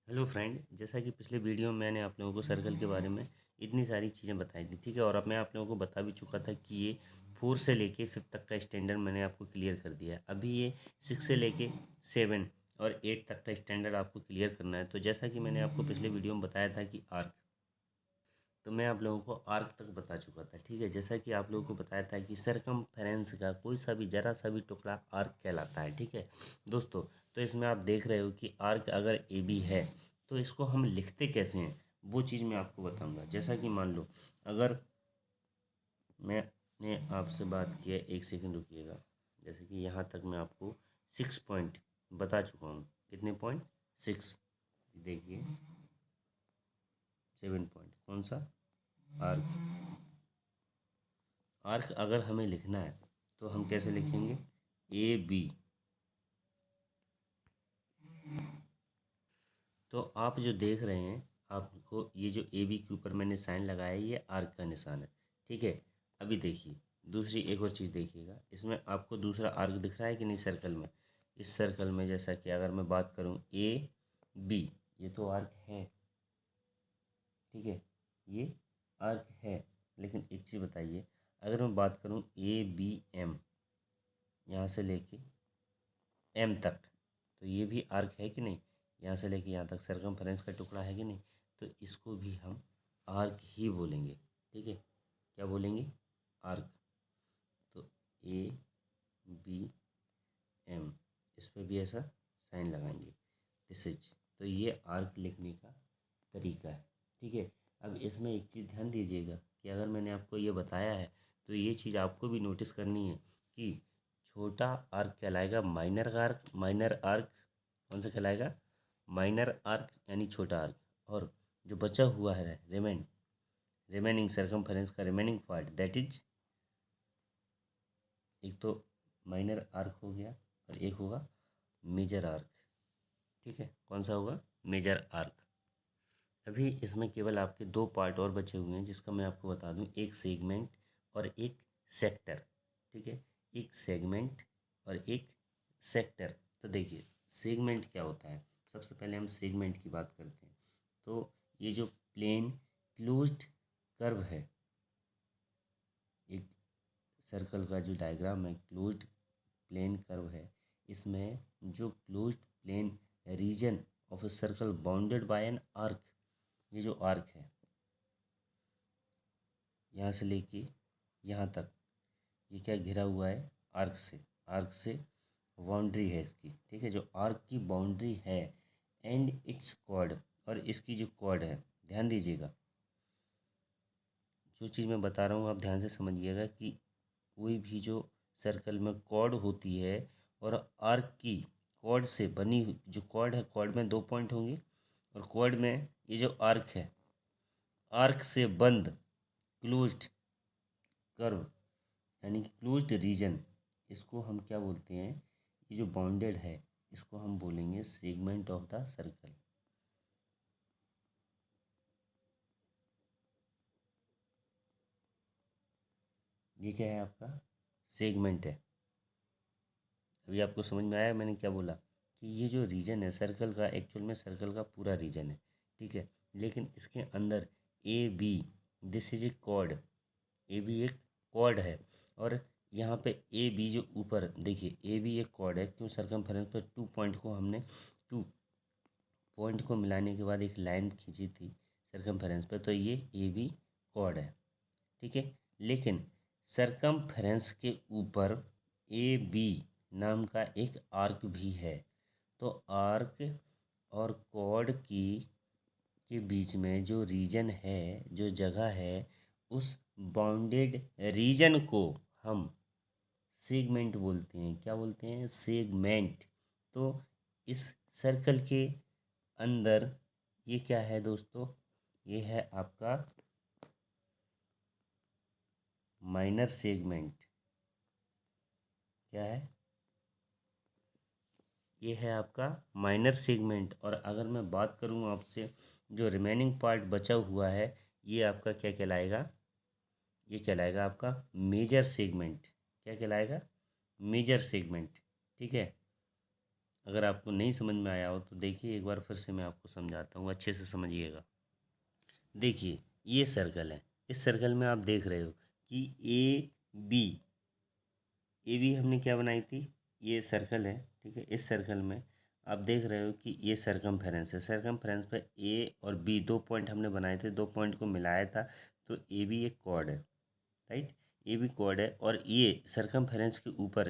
Hello friend, जैसा कि पिछले वीडियो में मैंने आप लोगों को सर्कल के बारे में इतनी सारी चीज़ें बताई थी, ठीक है। और अब मैं आप लोगों को बता भी चुका था कि ये 4 से लेके 5 तक का स्टैंडर्ड मैंने आपको क्लियर कर दिया है। अभी ये 6 से लेके 7 और 8 तक का स्टैंडर्ड आपको क्लियर करना है। तो जैसा कि मैंने आपको पिछले वीडियो में बताया था कि आर्क, तो मैं आप लोगों को आर्क तक बता चुका था, ठीक है। जैसा कि आप लोगों को बताया था कि सरकमफेरेंस का कोई सा भी जरा सा भी टुकड़ा आर्क कहलाता है, ठीक है दोस्तों। तो इसमें आप देख रहे हो कि आर्क अगर ए बी है तो इसको हम लिखते कैसे हैं, वो चीज़ मैं आपको बताऊंगा। जैसा कि मान लो, अगर मैंने आपसे बात किया, एक सेकंड रुकिएगा। जैसे कि यहाँ तक मैं आपको 6 पॉइंट बता चुका हूँ। कितने पॉइंट? 6। देखिए 7 पॉइंट कौन सा? आर्क। आर्क अगर हमें लिखना है तो हम कैसे लिखेंगे? A B. तो आप जो देख रहे हैं, आपको ये जो ए बी के ऊपर मैंने साइन लगाया है, ये आर्क का निशान है, ठीक है। अभी देखिए दूसरी एक और चीज़ देखिएगा, इसमें आपको दूसरा आर्क दिख रहा है कि नहीं सर्कल में? इस सर्कल में जैसा कि अगर मैं बात करूँ ए बी, ये तो आर्क है, ठीक है, ये आर्क है। लेकिन एक चीज़ बताइए, अगर मैं बात करूँ ए बी एम, यहाँ से लेके एम तक, तो ये भी आर्क है कि नहीं? यहाँ से लेके यहाँ तक सरकमफ्रेंस का टुकड़ा है कि नहीं? तो इसको भी हम आर्क ही बोलेंगे, ठीक है। क्या बोलेंगे? आर्क। तो ए बी एम, इस पर भी ऐसा साइन लगाएंगे, दिस इज। तो ये आर्क लिखने का तरीका है, ठीक है। अब इसमें एक चीज़ ध्यान दीजिएगा कि अगर मैंने आपको ये बताया है तो ये चीज़ आपको भी नोटिस करनी है कि छोटा आर्क कहलाएगा माइनर आर्क। माइनर आर्क कौन सा कहलाएगा? माइनर आर्क यानी छोटा आर्क। और जो बचा हुआ है रिमेनिंग सर्कमफेरेंस का रिमेनिंग पार्ट, दैट इज, एक तो माइनर आर्क हो गया और एक होगा मेजर आर्क, ठीक है। कौन सा होगा? Major arc. अभी इसमें केवल आपके दो पार्ट और बचे हुए हैं, जिसका मैं आपको बता दूं, एक सेगमेंट और एक सेक्टर, ठीक है। एक सेगमेंट और एक सेक्टर। तो देखिए सेगमेंट क्या होता है, सबसे पहले हम सेगमेंट की बात करते हैं। तो ये जो प्लेन क्लोज्ड कर्व है, एक सर्कल का जो डायग्राम है, क्लोज्ड प्लेन कर्व है, इसमें जो closed plain region of a circle bounded by an arc, ये जो आर्क है यहाँ से लेके यहाँ तक, ये क्या घिरा हुआ है? आर्क से। आर्क से बाउंड्री है इसकी, ठीक है, जो आर्क की बाउंड्री है। एंड इट्स कॉर्ड, और इसकी जो कॉर्ड है, ध्यान दीजिएगा, जो चीज़ मैं बता रहा हूँ आप ध्यान से समझिएगा कि कोई भी जो सर्कल में कॉर्ड होती है और आर्क की कॉर्ड से बनी हुई जो कॉर्ड है, कॉर्ड में 2 पॉइंट होंगे, और कॉर्ड में ये जो आर्क है, आर्क से बंद क्लोज्ड कर्व यानी कि क्लोज्ड रीजन, इसको हम क्या बोलते हैं? ये जो बाउंडेड है, इसको हम बोलेंगे सेगमेंट ऑफ द सर्कल। ये क्या है? आपका सेगमेंट है। अभी आपको समझ में आया मैंने क्या बोला? कि ये जो रीजन है सर्कल का, एक्चुअल में सर्कल का पूरा रीजन है, ठीक है। लेकिन इसके अंदर A B, this is a chord, A B एक कॉर्ड है। और यहाँ पे ए बी जो ऊपर देखिए, ए बी एक कॉर्ड है, क्यों? सरकमफेरेंस पर 2 पॉइंट को हमने 2 पॉइंट को मिलाने के बाद एक लाइन खींची थी सरकमफेरेंस पे, तो ये ए बी कॉर्ड है, ठीक है। लेकिन सरकमफेरेंस के ऊपर ए बी नाम का एक आर्क भी है। तो आर्क और कॉर्ड की के बीच में जो रीजन है, जो जगह है, उस बाउंडेड रीजन को हम सेगमेंट बोलते हैं। क्या बोलते हैं? सेगमेंट। तो इस सर्कल के अंदर ये क्या है दोस्तों? ये है आपका माइनर सेगमेंट। क्या है? ये है आपका माइनर सेगमेंट। और अगर मैं बात करूँ आपसे, जो रिमेनिंग पार्ट बचा हुआ है, ये आपका क्या कहलाएगा? ये कहलाएगा आपका मेजर सेगमेंट। क्या कहलाएगा? मेजर सेगमेंट, ठीक है। अगर आपको नहीं समझ में आया हो तो देखिए, एक बार फिर से मैं आपको समझाता हूँ, अच्छे से समझिएगा। देखिए, ये सर्कल है, इस सर्कल में आप देख रहे हो कि बी ए बी हमने क्या बनाई थी, ये सर्कल है, ठीक है। इस सर्कल में आप देख रहे हो कि ये सरकमफेरेंस है, सरकमफेरेंस पे ए और बी दो पॉइंट हमने बनाए थे, दो पॉइंट को मिलाया था, तो ए बी एक कॉर्ड है, राइट। ए बी कॉर्ड है और ये सरकमफेरेंस के ऊपर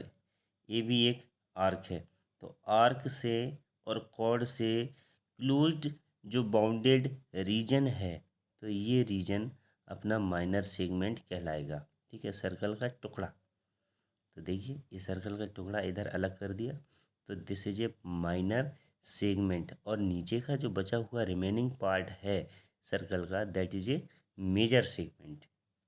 ए बी एक आर्क है। तो आर्क से और कॉर्ड से क्लोज्ड जो बाउंडेड रीजन है, तो ये रीजन अपना माइनर सेगमेंट कहलाएगा, ठीक है, सर्कल का टुकड़ा। तो देखिए, ये सर्कल का टुकड़ा इधर अलग कर दिया, तो this is a minor segment, और नीचे का जो बचा हुआ रिमेनिंग पार्ट है सर्कल का, that is a major segment.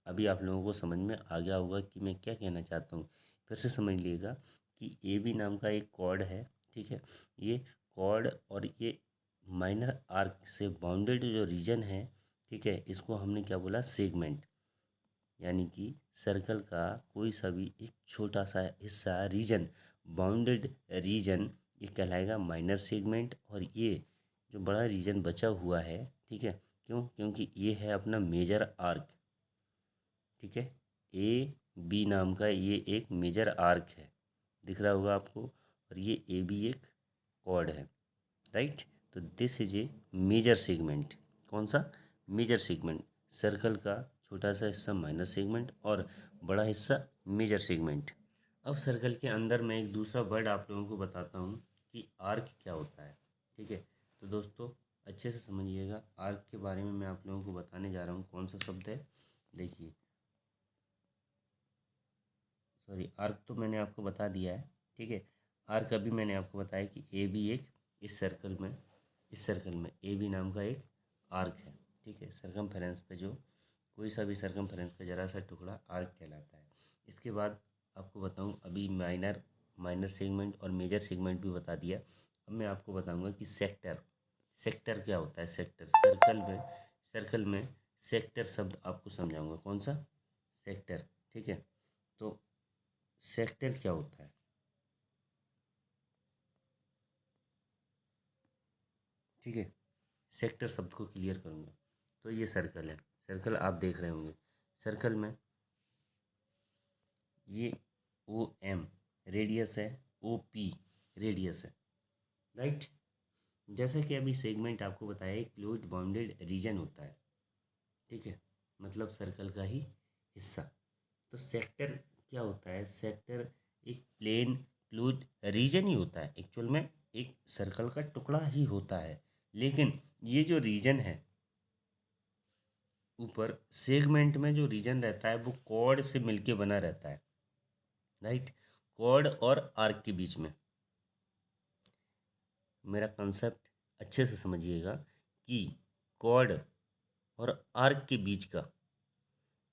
अभी आप लोगों को समझ में आ गया होगा कि मैं क्या कहना चाहता हूँ। फिर से समझ लीजिएगा कि ए बी नाम का एक कॉर्ड है, ठीक है। ये कॉर्ड और ये माइनर आर्क से बाउंडेड जो रीजन है, ठीक है, इसको हमने क्या बोला, सेगमेंट। यानी कि सर्कल का कोई सा भी एक छोटा सा हिस्सा, रीजन, बाउंडेड रीजन, ये कहलाएगा माइनर सेगमेंट। और ये जो बड़ा रीजन बचा हुआ है, ठीक है, क्यों, क्योंकि ये है अपना मेजर आर्क, ठीक है। ए बी नाम का ये एक मेजर आर्क है, दिख रहा होगा आपको, और ये ए बी एक कॉर्ड है, राइट। तो this is a major segment. कौन सा, मेजर सेगमेंट। सर्कल का छोटा सा हिस्सा माइनर सेगमेंट और बड़ा हिस्सा मेजर सेगमेंट। अब सर्कल के अंदर मैं एक दूसरा वर्ड आप लोगों को बताता हूँ कि आर्क क्या होता है, ठीक है। तो दोस्तों अच्छे से समझिएगा, आर्क के बारे में मैं आप लोगों को बताने जा रहा हूँ। कौन सा शब्द है, देखिए, सॉरी, आर्क तो मैंने आपको बता दिया है, ठीक है। आर्क अभी मैंने आपको बताया कि ए बी एक, इस सर्कल में ए बी नाम का एक आर्क है, ठीक है। सरकमफेरेंस पे जो कोई सा भी सरकमफेरेंस का जरा सा टुकड़ा आर्क कहलाता है। इसके बाद आपको बताऊं, अभी माइनर माइनर सेगमेंट और मेजर सेगमेंट भी बता दिया। अब मैं आपको बताऊंगा कि सेक्टर, सेक्टर क्या होता है। सेक्टर, सर्कल में सेक्टर शब्द आपको समझाऊंगा। कौन सा, सेक्टर, ठीक है। तो सेक्टर क्या होता है, ठीक है, सेक्टर शब्द को क्लियर करूँगा। तो ये सर्कल है, सर्कल आप देख रहे होंगे, सर्कल में ये ओ एम रेडियस है, ओ पी रेडियस है, राइट। जैसा कि अभी सेगमेंट आपको बताया, एक क्लोज्ड बाउंडेड रीजन होता है, ठीक है, मतलब सर्कल का ही हिस्सा। तो सेक्टर क्या होता है, सेक्टर एक प्लेन क्लोज्ड रीजन ही होता है, एक्चुअल में एक सर्कल का टुकड़ा ही होता है। लेकिन ये जो रीजन है ऊपर सेगमेंट में, जो रीजन रहता है वो कॉर्ड से मिलके बना रहता है, राइट, कॉर्ड और आर्क के बीच में। मेरा कंसेप्ट अच्छे से समझिएगा कि कॉर्ड और आर्क के बीच का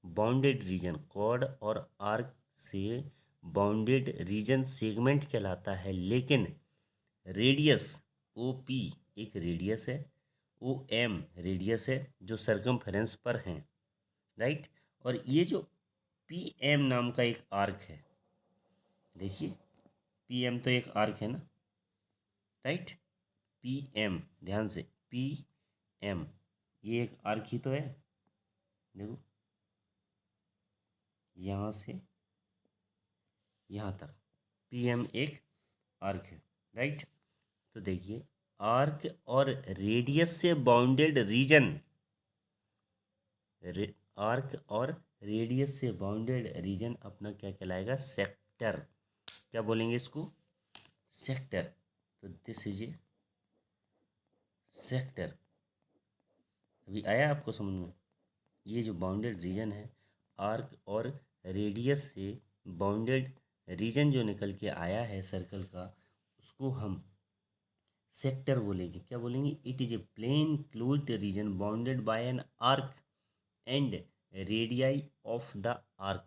बाउंडेड रीजन, कॉर्ड और आर्क से बाउंडेड रीजन सेगमेंट कहलाता है। लेकिन रेडियस ओ पी एक रेडियस है, ओ एम रेडियस है जो सरकमफेरेंस पर हैं, राइट। और ये जो पी एम नाम का एक आर्क है, देखिए, पी एम तो एक आर्क है ना, राइट। पी एम, ध्यान से, पी एम ये एक आर्क ही तो है, देखो, यहाँ से यहाँ तक पी एम एक आर्क है, राइट। तो देखिए, आर्क और रेडियस से बाउंडेड रीजन, आर्क और रेडियस से बाउंडेड रीजन अपना क्या कहलाएगा, सेक्टर। क्या बोलेंगे इसको, सेक्टर। तो दिस इज ए सेक्टर। अभी आया आपको समझ में, ये जो बाउंडेड रीजन है, आर्क और रेडियस से बाउंडेड रीजन जो निकल के आया है सर्कल का, उसको हम सेक्टर बोलेंगे। क्या बोलेंगे, it is a plane closed region bounded by an arc and radii of the arc,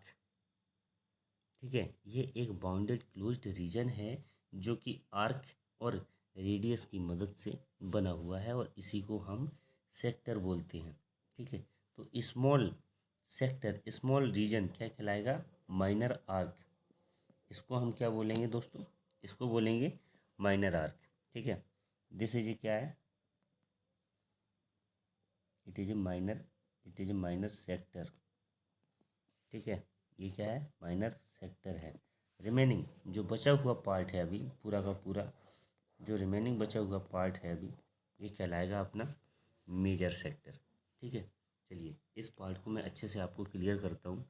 ठीक है। ये एक बाउंडेड क्लोज्ड रीजन है जो कि आर्क और रेडियस की मदद से बना हुआ है, और इसी को हम सेक्टर बोलते हैं, ठीक है। तो स्मॉल सेक्टर, स्मॉल रीजन क्या कहलाएगा, माइनर आर्क। इसको हम क्या बोलेंगे दोस्तों, इसको बोलेंगे माइनर आर्क, ठीक है। दिस इज क्या है, it is a minor sector, ठीक है। ये क्या है, माइनर सेक्टर है। रिमेनिंग जो बचा हुआ पार्ट है अभी पूरा का पूरा, जो रिमेनिंग बचा हुआ पार्ट है अभी, ये कहलाएगा अपना मेजर सेक्टर, ठीक है। चलिए इस पार्ट को मैं अच्छे से आपको क्लियर करता हूँ।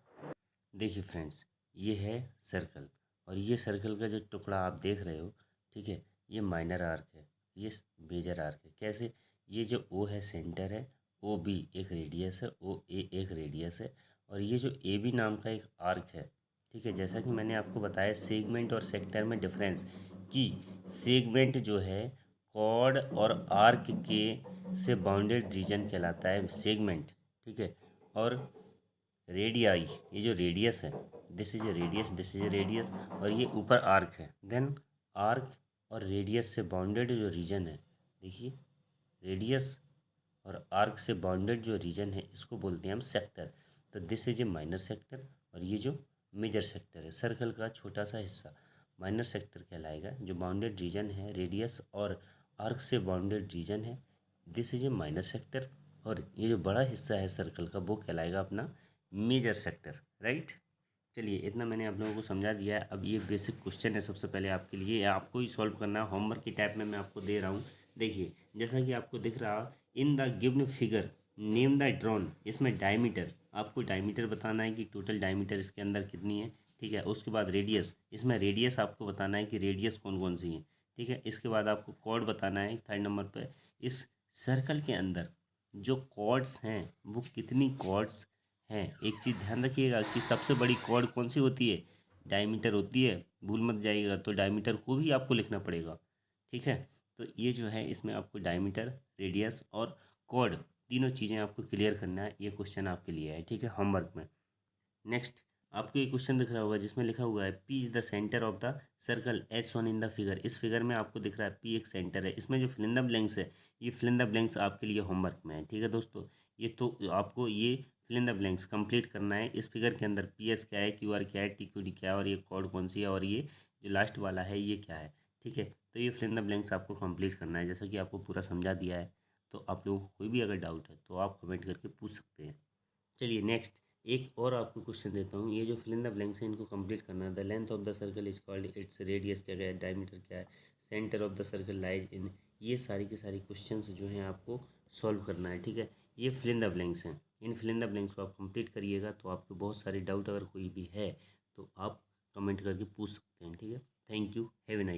देखिए फ्रेंड्स, ये है सर्कल, और ये सर्कल का जो टुकड़ा आप देख रहे हो, ठीक है, ये माइनर आर्क है, ये मेजर आर्क है। कैसे, ये जो ओ है सेंटर है, ओ बी एक रेडियस है, ओ ए एक रेडियस है, और ये जो ए बी नाम का एक आर्क है, ठीक है। जैसा कि मैंने आपको बताया सेगमेंट और सेक्टर में डिफरेंस, कि सेगमेंट जो है कॉर्ड और आर्क के से बाउंडेड रीजन कहलाता है सेगमेंट, ठीक है। और रेडियाई, ये जो रेडियस है, this is A radius, this is A radius, और ये ऊपर आर्क है। देन आर्क और रेडियस से बाउंडेड जो रीजन है, देखिए रेडियस और आर्क से बाउंडेड जो रीजन है इसको बोलते हैं हम सेक्टर। तो this is a minor sector, और ये जो मेजर सेक्टर है, सर्कल का छोटा सा हिस्सा माइनर सेक्टर कहलाएगा। जो बाउंडेड रीजन है रेडियस और आर्क से बाउंडेड रीजन है, this is a minor sector. और ये जो बड़ा हिस्सा है सर्कल का वो कहलाएगा अपना मेजर सेक्टर, राइट। चलिए इतना मैंने आप लोगों को समझा दिया है। अब ये बेसिक क्वेश्चन है सबसे पहले आपके लिए, आपको ही सॉल्व करना है, होमवर्क की टाइप में मैं आपको दे रहा हूँ। देखिए जैसा कि आपको दिख रहा, in the given figure name the drone, इसमें डायमीटर, आपको डायमीटर बताना है कि टोटल डायमीटर इसके अंदर कितनी है, ठीक है। उसके बाद रेडियस, इसमें रेडियस आपको बताना है कि रेडियस कौन कौन सी है, ठीक है। इसके बाद आपको कॉर्ड बताना है थर्ड नंबर पर, इस सर्कल के अंदर जो कॉर्ड्स हैं वो कितनी कॉर्ड्स हैं। एक चीज़ ध्यान रखिएगा कि सबसे बड़ी कॉर्ड कौन सी होती है, डायमीटर होती है, भूल मत जाइएगा। तो डायमीटर को भी आपको लिखना पड़ेगा, ठीक है। तो ये जो है इसमें आपको डायमीटर, रेडियस और कॉर्ड तीनों चीज़ें आपको क्लियर करना है। ये क्वेश्चन आपके लिए है, ठीक है, होमवर्क में। नेक्स्ट आपको एक क्वेश्चन दिख रहा होगा जिसमें लिखा हुआ है P is the centre of the circle as shown in the figure. इस फिगर में आपको दिख रहा है पी एक सेंटर है। इसमें जो फिल इन द ब्लैंक्स है, ये फिल इन द ब्लैंक्स आपके लिए होमवर्क में है, ठीक है दोस्तों। ये तो आपको ये fill in the blanks complete करना है। इस फिगर के अंदर पी एस क्या है, क्यू आर क्या है, टी क्यू डी क्या है, और ये कॉर्ड कौन सी है, और ये जो लास्ट वाला है ये क्या है, ठीक है। तो ये फिल इन द ब्लैंक्स आपको कंप्लीट करना है। जैसा कि आपको पूरा समझा दिया है, तो आप लोगों को कोई भी अगर डाउट है तो आप कमेंट करके पूछ सकते हैं। चलिए नेक्स्ट एक और आपको क्वेश्चन देता हूँ। ये जो फिल इन द ब्लैंक्स है इनको कंप्लीट करना है। The length of the circle is called, its radius क्या है, डायमीटर क्या है, centre of the circle lies in. ये सारी की सारी क्वेश्चंस जो हैं आपको सॉल्व करना है, ठीक है। ये फिल इन द ब्लैंक्स हैं। इन फिल इन द ब्लैंक्स को आप कंप्लीट करिएगा तो आपको बहुत सारे डाउट अगर कोई भी है तो आप कमेंट करके पूछ सकते हैं, ठीक है। Thank you, have a nice.